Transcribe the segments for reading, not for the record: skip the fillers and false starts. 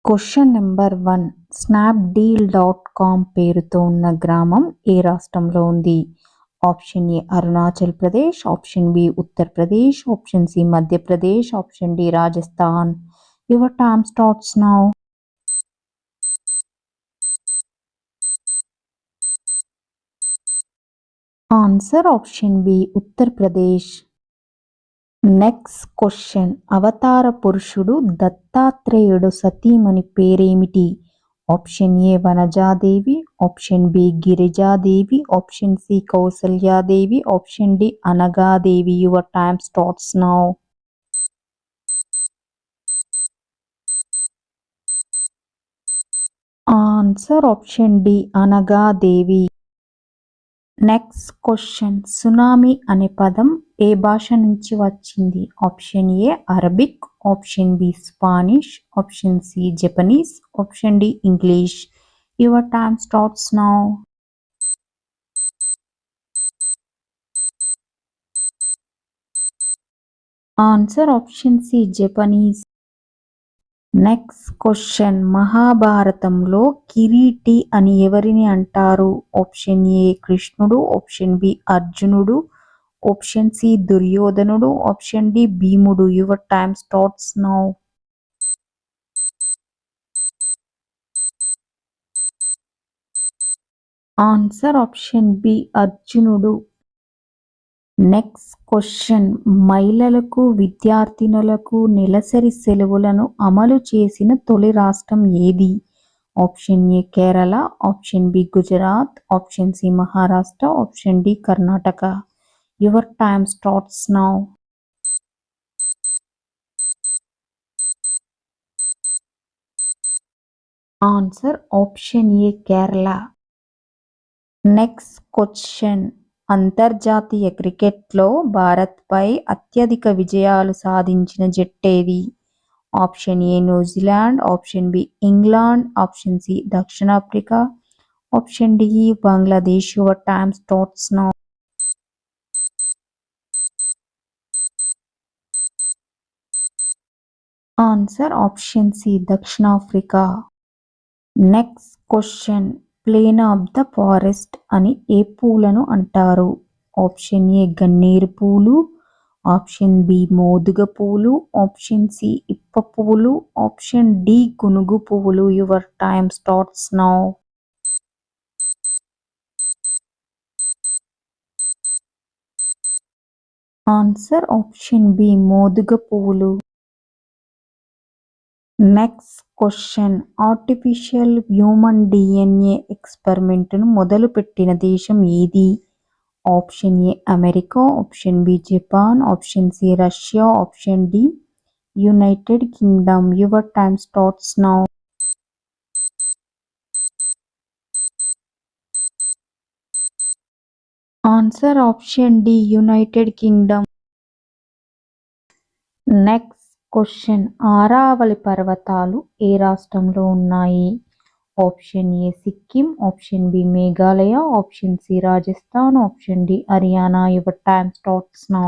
Question number 1. స్నాప్డీల్.కామ్ పేరుతో ఉన్న గ్రామం ఏ రాష్ట్రంలో ఉంది? Option A Arunachal Pradesh, option B Uttar Pradesh, option C Madhya Pradesh, option D Rajasthan. Your time starts now. Answer option B Uttar Pradesh. Next question. అవతార పురుషుడు దత్తాత్రేయుడు సతీమణి పేరేమిటి? Option A Vanaja Devi, option B Girija Devi, option C Kausalya Devi, option D Anaga Devi. Your time starts now. Answer option D Anaga Devi. Next question. Tsunami అనే పదం ఏ భాష నుంచి వచ్చింది? Option A Arabic, option B Spanish, option C Japanese, option D English. Your time starts now. Answer option C Japanese. Next question. మహాభారతంలో కిరీటి అని ఎవరిని అంటారు? ఆప్షన్ ఏ కృష్ణుడు, ఆప్షన్ బి అర్జునుడు, ఆప్షన్ సి దుర్యోధనుడు, ఆప్షన్ డి భీముడు. Your time starts now. Answer option B అర్జునుడు. Next question. మహిళలకు, విద్యార్థినులకు నెలసరి సెలవులను అమలు చేసిన తొలి రాష్ట్రం ఏది? Option A Kerala, option B Gujarat, option C Maharashtra, option D Karnataka. Your time starts now. Answer option A Kerala. Next question. అంతర్జాతీయ క్రికెట్లో భారత్పై అత్యధిక విజయాలు సాధించిన జట్టేది? Option A New Zealand, option B England, option C దక్షిణాఫ్రికా, option D Bangladesh. Your time starts now. Answer option C దక్షిణాఫ్రికా. Next question. Flame of the forest అని ఏ పూలను అంటారు? ఆప్షన్ ఏ గన్నేరు పూలు, ఆప్షన్ బి మోదుగ పూలు, ఆప్షన్ సి ఇప్ప పువ్వులు, ఆప్షన్ డి గునుగు పువ్వులు. Your time starts now. Answer option B మోదుగ పువ్వులు. Next question. Artificial human DNA ఎక్స్పెరిమెంట్ను మొదలుపెట్టిన దేశం ఏది? Option A America, option B Japan, option C Russia, option D United Kingdom. Your time starts now. Answer option D United Kingdom. Next question. Aravalli పర్వతాలు ఏ రాష్ట్రంలో ఉన్నాయి? Option A Sikkim, option B Meghalaya, option C Rajasthan, option D Haryana. Your time starts now.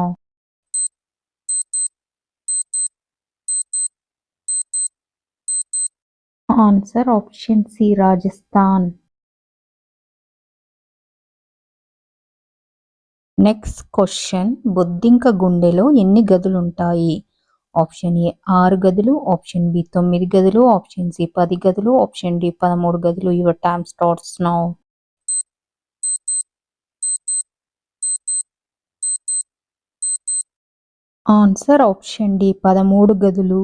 Answer option C Rajasthan. Next question. బొద్దింక గుండెలో ఎన్ని గదులుంటాయి? Option A 6 గదులు, option B 9 గదులు, option C 10 గదులు, ఆప్షన్ డి 13 గదులు. Your time starts now. Answer option D 13 గదులు.